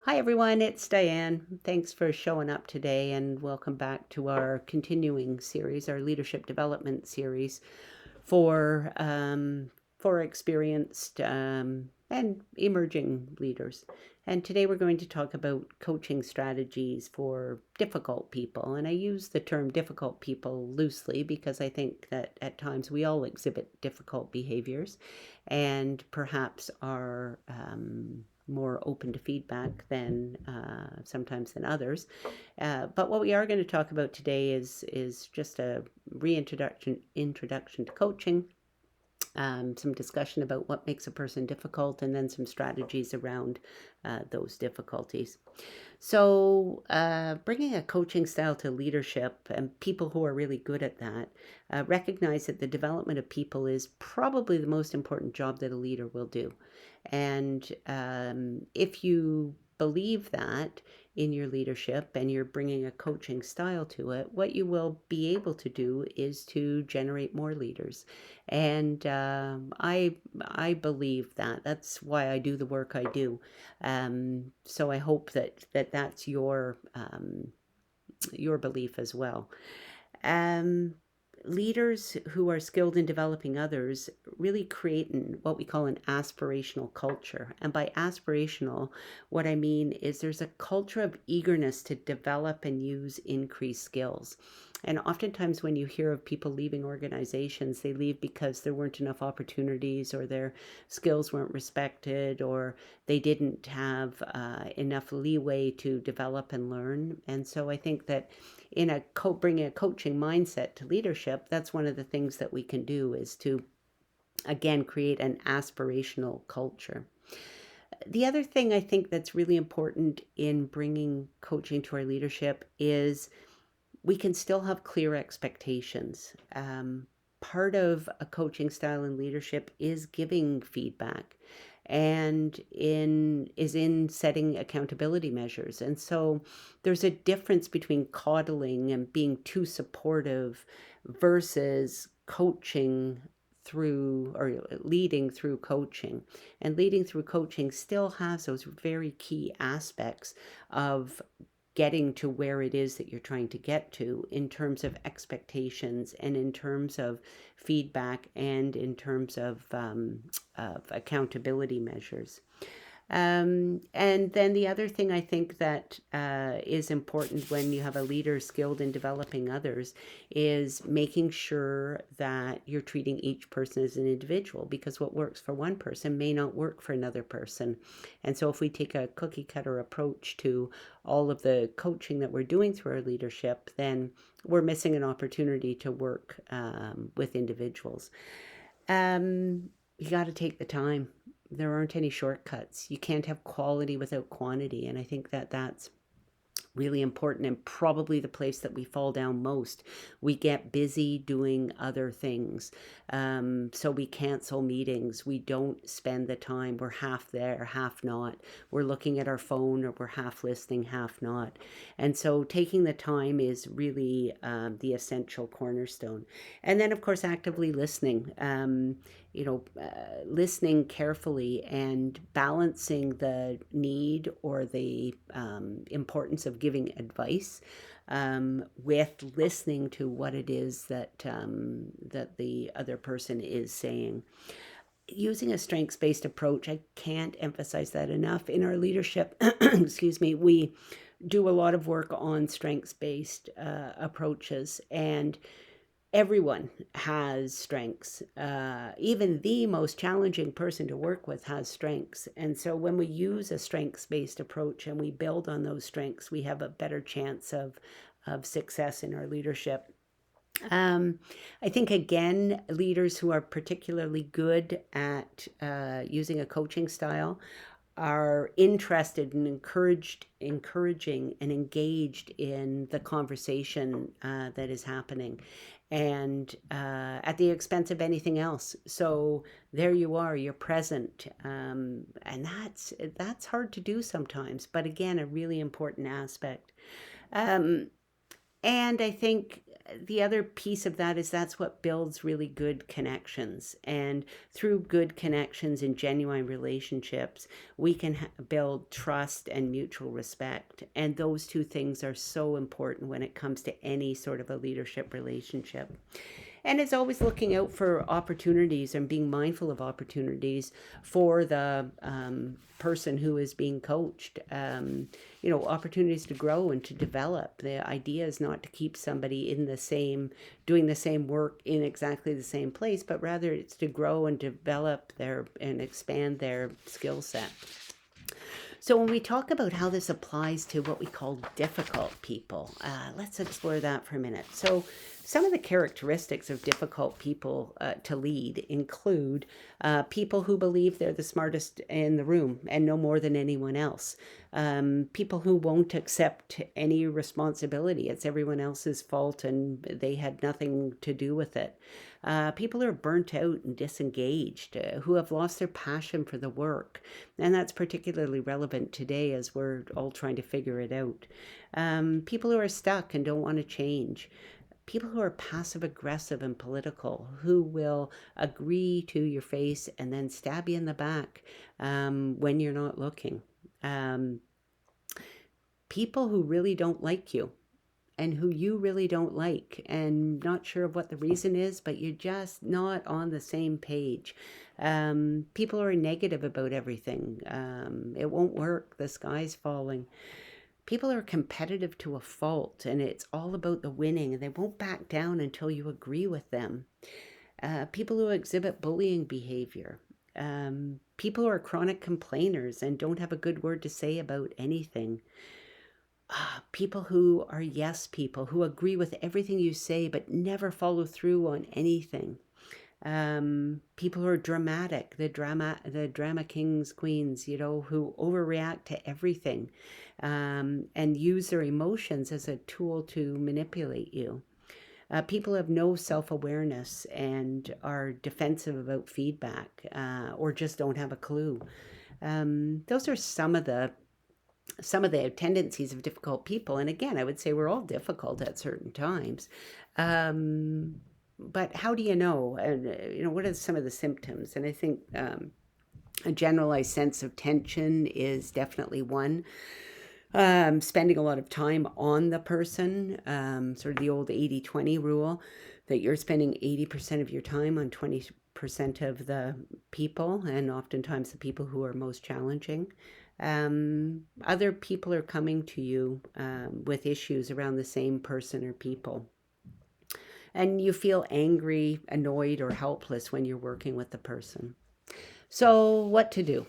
Hi everyone, it's Diane. Thanks for showing up today and welcome back to our continuing series, our leadership development series for experienced and emerging leaders. And today we're going to talk about coaching strategies for difficult people. And I use the term difficult people loosely because I think that at times we all exhibit difficult behaviors and perhaps are more open to feedback than sometimes than others. But what we are going to talk about today is just a introduction to coaching, some discussion about what makes a person difficult, and then some strategies around those difficulties. So, bringing a coaching style to leadership and people who are really good at that recognize that the development of people is probably the most important job that a leader will do. And if you believe that in your leadership and you're bringing a coaching style to it, what you will be able to do is to generate more leaders. And I believe that. That's why I do the work I do. So I hope that's your belief as well. Um, Leaders who are skilled in developing others really create what we call an aspirational culture. And by aspirational, what I mean is there's a culture of eagerness to develop and use increased skills. And oftentimes, when you hear of people leaving organizations, they leave because there weren't enough opportunities, or their skills weren't respected, or they didn't have enough leeway to develop and learn. And so I think that in bringing a coaching mindset to leadership, that's one of the things that we can do is to, again, create an aspirational culture. The other thing I think that's really important in bringing coaching to our leadership is we can still have clear expectations. Part of a coaching style in leadership is giving feedback and in setting accountability measures. And so there's a difference between coddling and being too supportive versus coaching through or leading through coaching. And leading through coaching still has those very key aspects of getting to where it is that you're trying to get to in terms of expectations and in terms of feedback and in terms of accountability measures. And then the other thing I think that is important when you have a leader skilled in developing others is making sure that you're treating each person as an individual, because what works for one person may not work for another person. And so if we take a cookie cutter approach to all of the coaching that we're doing through our leadership, then we're missing an opportunity to work with individuals. You got to take the time. There aren't any shortcuts. You can't have quality without quantity. And I think that that's really important and probably the place that we fall down most. We get busy doing other things. So we cancel meetings. We don't spend the time. We're half there, half not. We're looking at our phone, or we're half listening, half not. And so taking the time is really the essential cornerstone. And then, of course, actively listening. Listening carefully and balancing the need or the importance of giving advice with listening to what it is that the other person is saying. Using a strengths-based approach, I can't emphasize that enough. In our leadership, excuse me, we do a lot of work on strengths-based approaches, and everyone has strengths. Even the most challenging person to work with has strengths. And so when we use a strengths-based approach and we build on those strengths, we have a better chance of success in our leadership. I think, again, leaders who are particularly good at using a coaching style are interested and encouraging and engaged in the conversation that is happening, and at the expense of anything else. So there you are, you're present, and that's hard to do sometimes, but again, a really important aspect. And I think the other piece of that is that's what builds really good connections. And through good connections and genuine relationships, we can build trust and mutual respect. And those two things are so important when it comes to any sort of a leadership relationship. And it's always looking out for opportunities and being mindful of opportunities for the person who is being coached. Opportunities to grow and to develop. The idea is not to keep somebody in the same, doing the same work in exactly the same place, but rather it's to grow and develop their and expand their skill set. So, when we talk about how this applies to what we call difficult people, let's explore that for a minute. So, some of the characteristics of difficult people to lead include people who believe they're the smartest in the room and know more than anyone else. People who won't accept any responsibility. It's everyone else's fault and they had nothing to do with it. People who are burnt out and disengaged, who have lost their passion for the work. And that's particularly relevant today as we're all trying to figure it out. People who are stuck and don't want to change. People who are passive aggressive and political, who will agree to your face and then stab you in the back when you're not looking. Um, People who really don't like you and who you really don't like and not sure of what the reason is, but you're just not on the same page. People who are negative about everything. It won't work. The sky's falling. People are competitive to a fault and it's all about the winning and they won't back down until you agree with them. People who exhibit bullying behavior. People who are chronic complainers and don't have a good word to say about anything. People who are yes people, who agree with everything you say but never follow through on anything. People who are dramatic, the drama kings, queens, who overreact to everything, and use their emotions as a tool to manipulate you. People have no self-awareness and are defensive about feedback, or just don't have a clue. Those are some of the tendencies of difficult people. And again, I would say we're all difficult at certain times. But how do you know? And what are some of the symptoms? And I think a generalized sense of tension is definitely one. Spending a lot of time on the person, sort of the old 80-20 rule, that you're spending 80% of your time on 20% of the people, and oftentimes the people who are most challenging. Other people are coming to you with issues around the same person or people. And you feel angry, annoyed, or helpless when you're working with the person. So, what to do?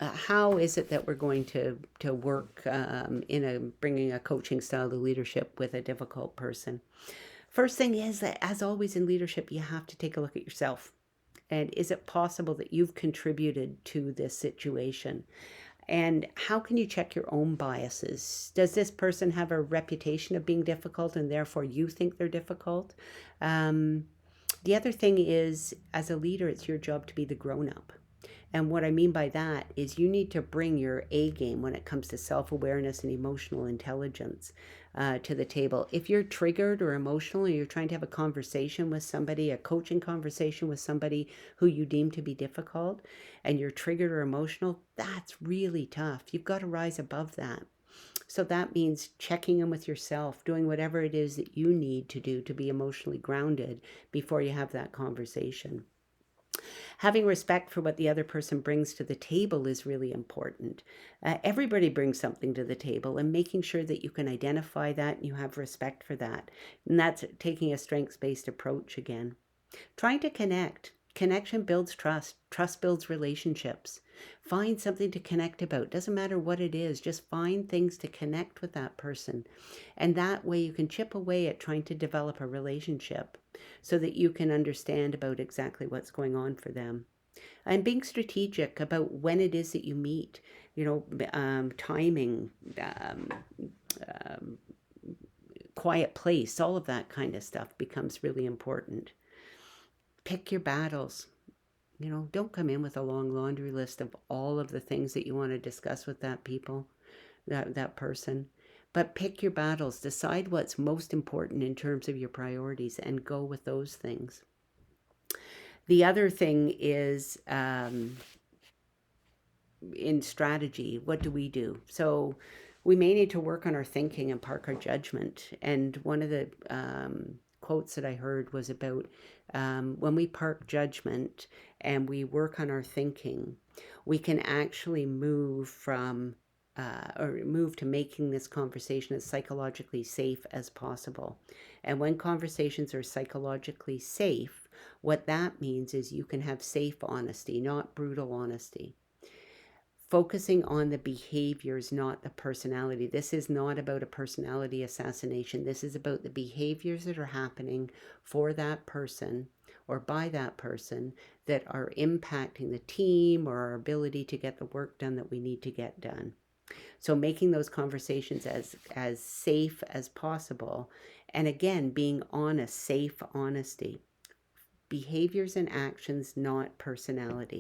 How is it that we're going to work bringing a coaching style to leadership with a difficult person? First thing is that, as always in leadership, you have to take a look at yourself. And is it possible that you've contributed to this situation? And how can you check your own biases? Does this person have a reputation of being difficult and therefore you think they're difficult? The other thing is, as a leader, it's your job to be the grown up. And what I mean by that is you need to bring your A game when it comes to self-awareness and emotional intelligence to the table. If you're triggered or emotional and you're trying to have a conversation with somebody, a coaching conversation with somebody who you deem to be difficult, and you're triggered or emotional, that's really tough. You've got to rise above that. So that means checking in with yourself, doing whatever it is that you need to do to be emotionally grounded before you have that conversation. Having respect for what the other person brings to the table is really important. Everybody brings something to the table, and making sure that you can identify that and you have respect for that. And that's taking a strengths-based approach again. Trying to connect. Connection builds trust. Trust builds relationships. Find something to connect about. Doesn't matter what it is, just find things to connect with that person. And that way you can chip away at trying to develop a relationship so that you can understand about exactly what's going on for them. And being strategic about when it is that you meet, timing, quiet place, all of that kind of stuff becomes really important. Pick your battles. Don't come in with a long laundry list of all of the things that you want to discuss with that person. But pick your battles, decide what's most important in terms of your priorities, and go with those things. The other thing is in strategy, what do we do? So we may need to work on our thinking and park our judgment. And one of the quotes that I heard was about when we park judgment and we work on our thinking, we can actually move from or move to making this conversation as psychologically safe as possible. And when conversations are psychologically safe, what that means is you can have safe honesty, not brutal honesty. Focusing on the behaviors, not the personality. This is not about a personality assassination. This is about the behaviors that are happening for that person or by that person that are impacting the team or our ability to get the work done that we need to get done. So making those conversations as safe as possible. And again, being honest, safe honesty. Behaviors and actions, not personality.